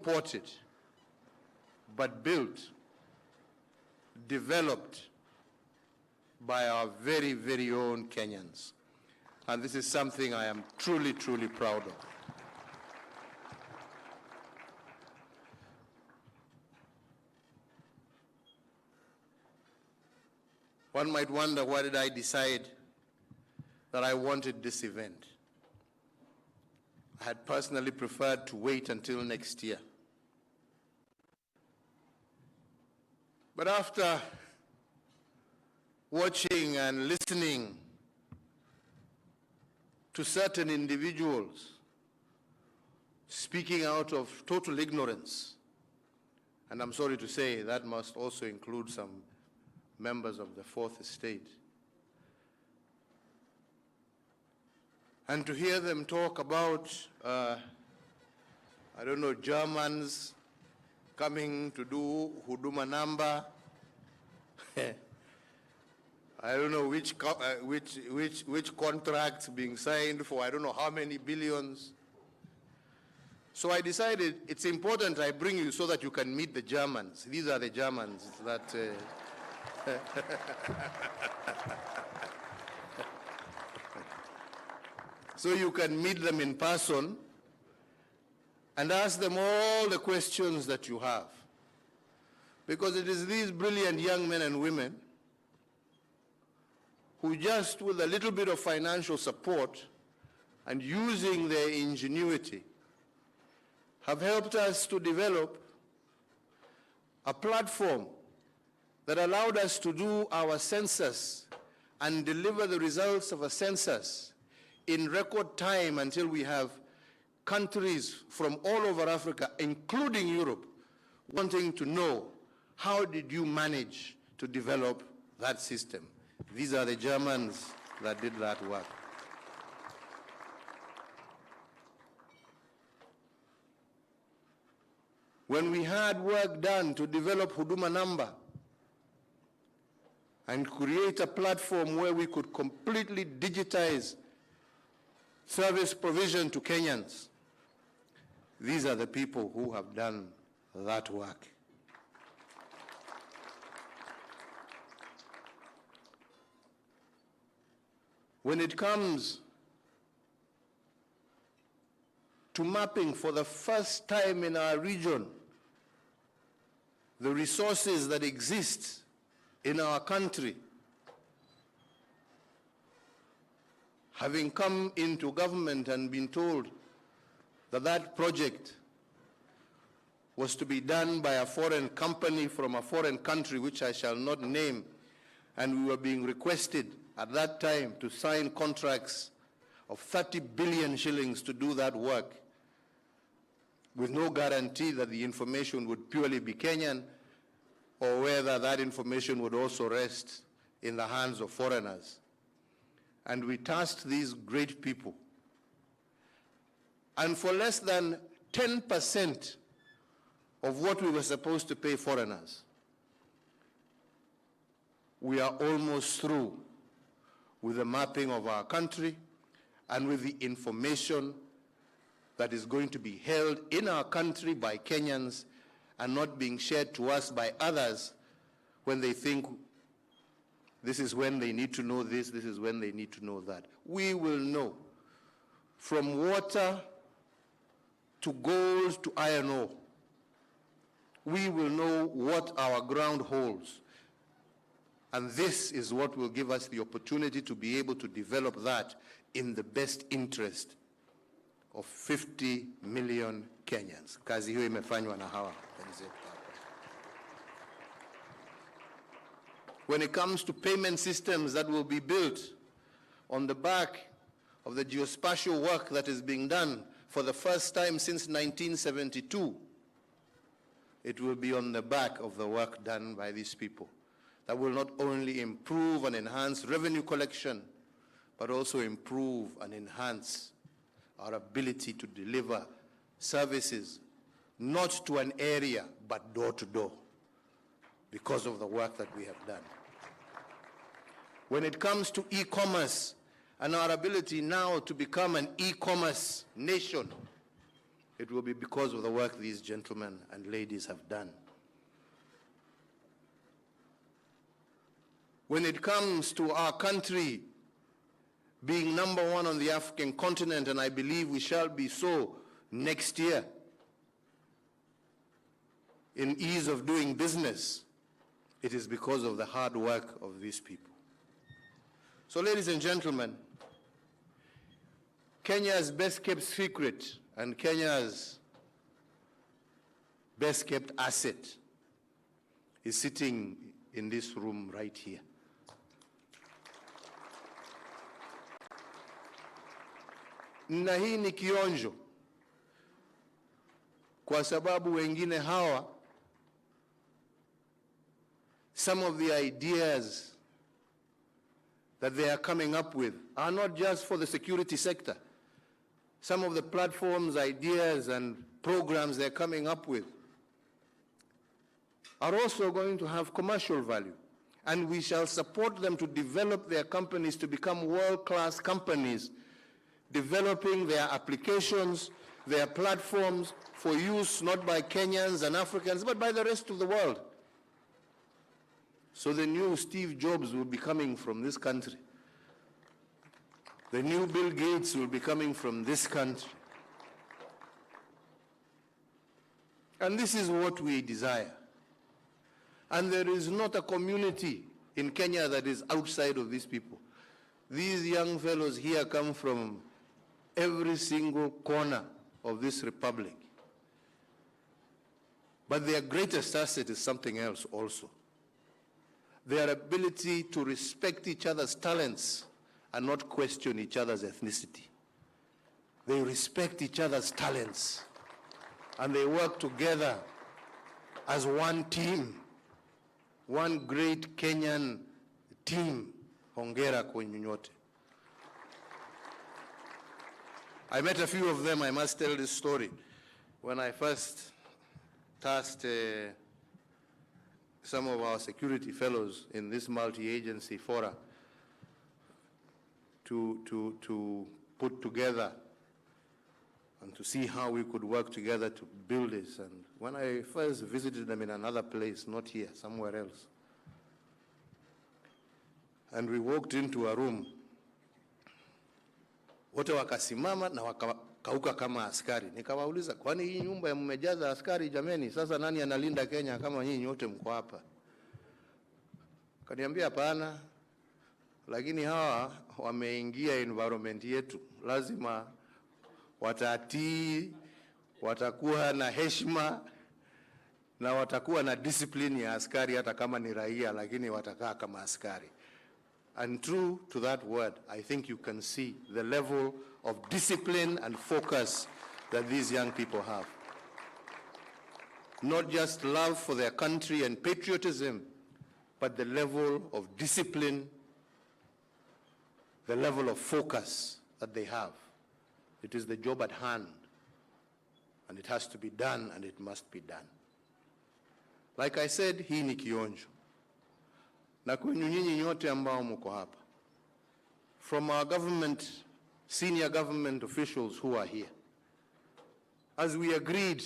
supported, but built, developed by our very, very own Kenyans. And this is something I am truly, truly proud of. One might wonder, why did I decide that I wanted this event? I had personally preferred to wait until next year. But after watching and listening to certain individuals speaking out of total ignorance, and I'm sorry to say that must also include some members of the Fourth Estate, and to hear them talk about, I don't know, Germans coming to do Huduma number, I don't know which contracts being signed for I don't know how many billions. So I decided it's important I bring you so that you can meet the Germans. These are the Germans that so you can meet them in person and ask them all the questions that you have. Because it is these brilliant young men and women who, just with a little bit of financial support and using their ingenuity, have helped us to develop a platform that allowed us to do our census and deliver the results of a census in record time until we have countries from all over Africa, including Europe, wanting to know, how did you manage to develop that system? These are the Germans that did that work. When we had work done to develop Huduma number and create a platform where we could completely digitize service provision to Kenyans, these are the people who have done that work. When it comes to mapping for the first time in our region the resources that exist in our country, having come into government and been told that that project was to be done by a foreign company from a foreign country which I shall not name, and we were being requested at that time to sign contracts of 30 billion shillings to do that work, with no guarantee that the information would purely be Kenyan or whether that information would also rest in the hands of foreigners. And we tasked these great people. And for less than 10% of what we were supposed to pay foreigners, we are almost through with the mapping of our country and with the information that is going to be held in our country by Kenyans and not being shared to us by others when they think this is when they need to know this, this is when they need to know that. We will know from water to gold to iron ore. We will know what our ground holds. And this is what will give us the opportunity to be able to develop that in the best interest of 50 million Kenyans. Kazi hiyo imefanywa na hawa wenzetu. When it comes to payment systems that will be built on the back of the geospatial work that is being done for the first time since 1972, it will be on the back of the work done by these people. That will not only improve and enhance revenue collection, but also improve and enhance our ability to deliver services, not to an area, but door to door, because of the work that we have done. When it comes to e-commerce and our ability now to become an e-commerce nation, it will be because of the work these gentlemen and ladies have done. When it comes to our country being #1 on the African continent, and I believe we shall be so next year in ease of doing business, it is because of the hard work of these people. So, ladies and gentlemen, Kenya's best-kept secret and Kenya's best-kept asset is sitting in this room right here. Na hii ni kionjo kwa sababu wengine hawa, some of the ideas that they are coming up with are not just for the security sector. Some of the platforms, ideas, and programs they're coming up with are also going to have commercial value. And we shall support them to develop their companies to become world-class companies, developing their applications, their platforms for use not by Kenyans and Africans, but by the rest of the world. So the new Steve Jobs will be coming from this country. The new Bill Gates will be coming from this country. And this is what we desire. And there is not a community in Kenya that is outside of these people. These young fellows here come from every single corner of this republic. But their greatest asset is something else also. Their ability to respect each other's talents and not question each other's ethnicity. They respect each other's talents and they work together as one team, one great Kenyan team. Hongera kwenyu nyote. I met a few of them. I must tell this story. When I first tasked some of our security fellows in this multi-agency fora to put together and to see how we could work together to build this. And when I first visited them in another place, not here, somewhere else, and we walked into a room, wote wakasimama na wakauka kama askari. Nikawauliza, kwani hii nyumba mmejaza askari jameni? Sasa nani analinda Kenya kama nyinyi wote mko hapa? Kaniambia hapana, lakini hawa wameingia environment yetu, lazima watatii, watakuwa na heshima na watakuwa na discipline ya askari hata kama ni raia, lakini watakaa kama askari. And true to that word, I think you can see the level of discipline and focus that these young people have. Not just love for their country and patriotism, but the level of discipline, the level of focus that they have. It is the job at hand, and it has to be done, and it must be done. Like I said, hii ni kionjo. Na kwenye nyinyi nyote ambao mko hapa, from our government, senior government officials who are here, as we agreed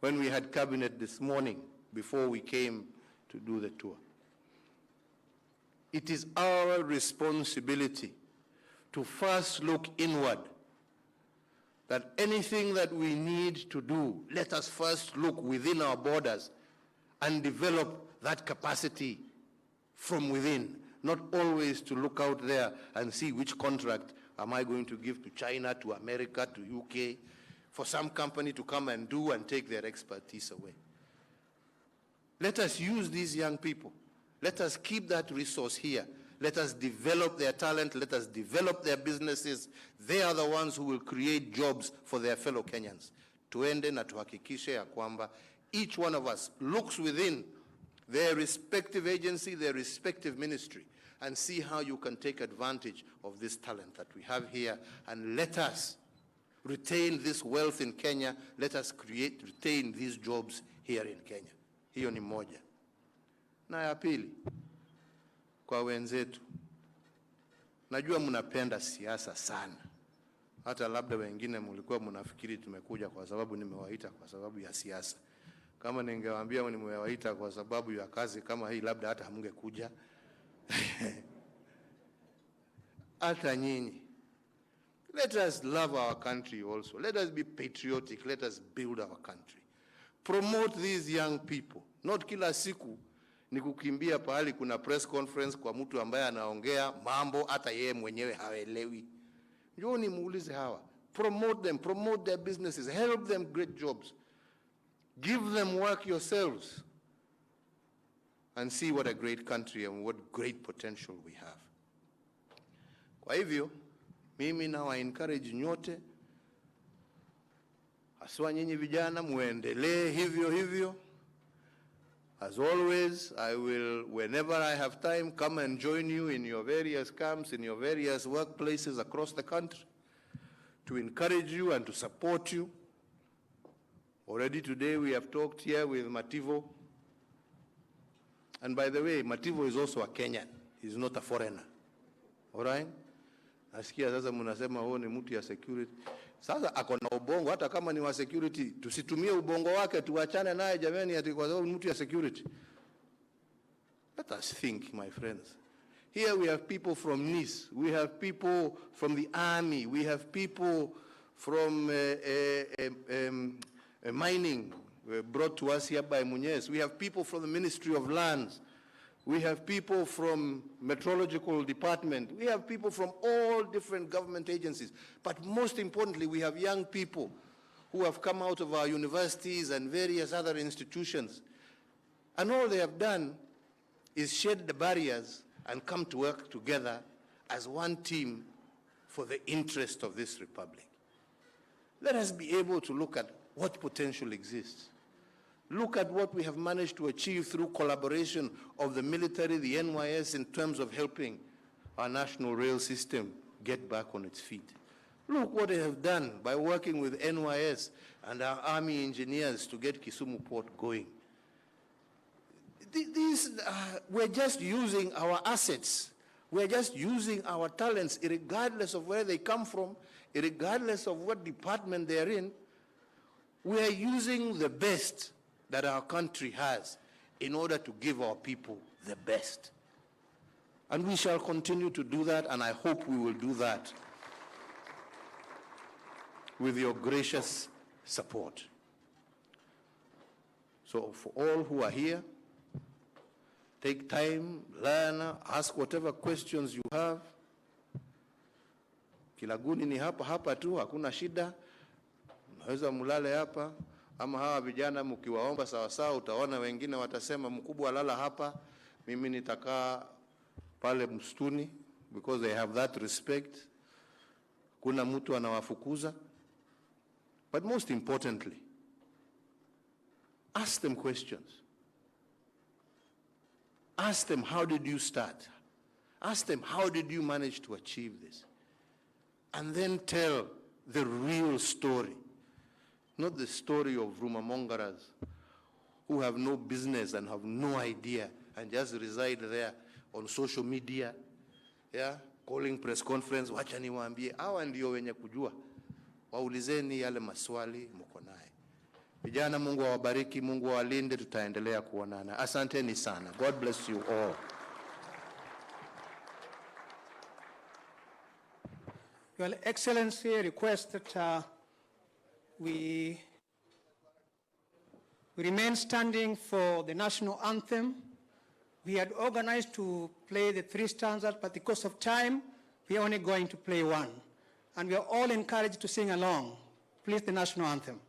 when we had cabinet this morning before we came to do the tour, it is our responsibility to first look inward, that anything that we need to do, let us first look within our borders and develop that capacity from within, not always to look out there and see which contract am I going to give to China, to America, to UK, for some company to come and do and take their expertise away. Let us use these young people. Let us keep that resource here. Let us develop their talent. Let us develop their businesses. They are the ones who will create jobs for their fellow Kenyans. Tuende na tuhakikishe ya kwamba each one of us looks within their respective agency, their respective ministry, and see how you can take advantage of this talent that we have here, and let us retain this wealth in Kenya. Let us retain these jobs here in Kenya. Hiyo ni moja. Na ya pili, kwa wenzetu, najua mnapenda siasa sana. Hata labda wengine mlikuwa mnafikiri tumekuja kwa sababu nimewaita kwa sababu ya siasa. Kama ningewaambia nimewaita kwa sababu ya kazi kama hii, labda hata hamngekuja. Hata nyinyi. Let us love our country also. Let us be patriotic. Let us build our country. Promote these young people. Not kila siku ni kukimbia pahali kuna press conference kwa mtu ambaye anaongea mambo hata yeye mwenyewe haelewi. Njoni muulize hawa. Promote them, promote their businesses, help them great jobs. Give them work yourselves and see what a great country and what great potential we have. Kwa hivyo, mimi na encourage nyote, haswa nyinyi vijana muendelee hivyo. As always, I will, whenever I have time, come and join you in your various camps, in your various workplaces across the country, to encourage you and to support you. Already today we have talked here with Mativo. And by the way, Mativo is also a Kenyan. He's not a foreigner. All right? Nasikia sasa mnasema huo ni mtu ya security. Sasa ako na ubongo, hata kama ni wa security, tusitumie ubongo wake, tuachane naye jamani ati kwa sababu mtu ya security. Let us think, my friends. Here we have people from NIS, we have people from the army, we have people from mining brought to us here by Muñez. We have people from the Ministry of Lands. We have people from Meteorological Department. We have people from all different government agencies. But most importantly, we have young people who have come out of our universities and various other institutions. And all they have done is shed the barriers and come to work together as one team for the interest of this republic. Let us be able to look at what potential exists. Look at what we have managed to achieve through collaboration of the military, the NYS, in terms of helping our national rail system get back on its feet. Look what they have done by working with NYS and our army engineers to get Kisumu Port going. We're just using our assets. We're just using our talents, regardless of where they come from, regardless of what department they're in. We are using the best that our country has in order to give our people the best. And we shall continue to do that, and I hope we will do that with your gracious support. So for all who are here, take time, learn, ask whatever questions you have. Kilaguni ni hapa tu, hakuna shida. Naweza mulale hapa. Ama hawa vijana mkiwaomba sawa utaona wengine watasema mkubwa lala hapa, mimi nitakaa pale msituni, because they have that respect. Kuna mtu anawafukuza. But most importantly, ask them questions. Ask them, how did you start? Ask them, how did you manage to achieve this? And then tell the real story. Not the story of rumor-mongers who have no business and have no idea and just reside there on social media, yeah, calling press conference, wacha niwaambie. Hawa ndio wenye kujua. Waulizeni yale maswali mko naye. Vijana, Mungu awabariki, Mungu awalinde, tutaendelea kuonana. Asanteni sana. God bless you all. Your Excellency, request that we remain standing for the national anthem. We had organized to play the 3 stanzas, but because of time, we are only going to play 1. And we are all encouraged to sing along. Please, the national anthem.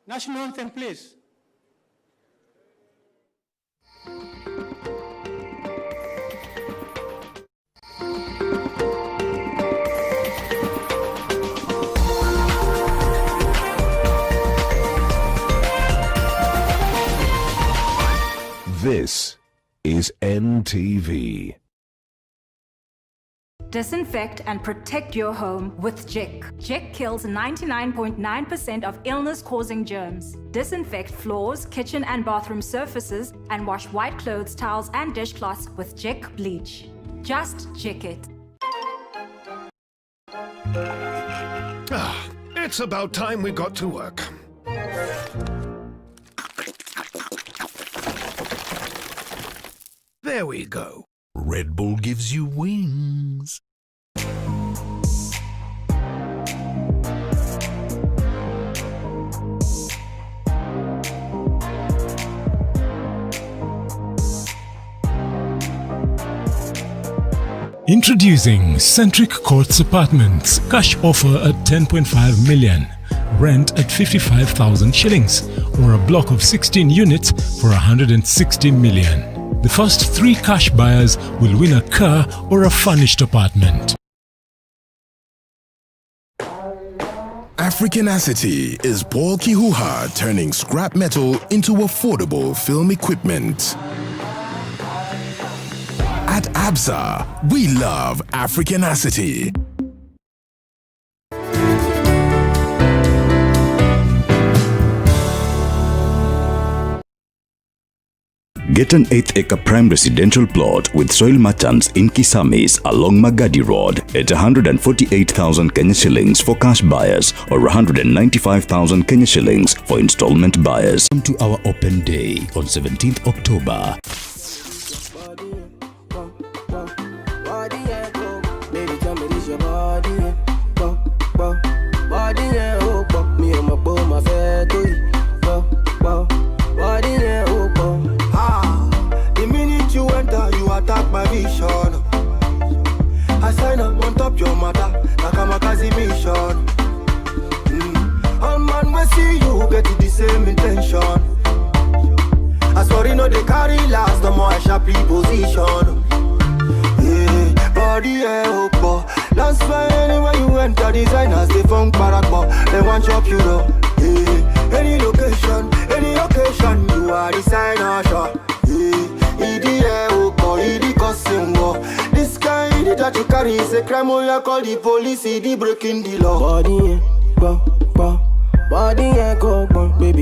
National anthem, please. This is NTV. Disinfect and protect your home with Jik. Jik kills 99.9% of illness-causing germs. Disinfect floors, kitchen and bathroom surfaces, and wash white clothes, towels, and dishcloths with Jik bleach. Just Jik it. It's about time we got to work. There we go. Red Bull gives you wings. Introducing Centric Courts Apartments. Cash offer at 10.5 million. Rent at 55,000 shillings, or a block of 16 units for 160 million. The first 3 cash buyers will win a car or a furnished apartment. Africanacity is Paul Kihuha turning scrap metal into affordable film equipment. At ABSA, we love Africanacity. Get an 8-acre prime residential plot with soil merchants in Kisamis along Magadi Road at 148,000 Kenya shillings for cash buyers or 195,000 Kenya shillings for installment buyers. Come to our open day on 17th October. I sign up on top your mother, like I'm a Kazi mission. All man we see you get the same intention. I sorry no they carry last, the more I sharply position. Yeah, body opo. That's why anywhere you enter, designers they funk barakbo. They want chop you though. Yeah, any location, any occasion, you are designer shop. This kind that you carry is a crime. Oh, you call the police, the breaking the law. Body, body, go, baby.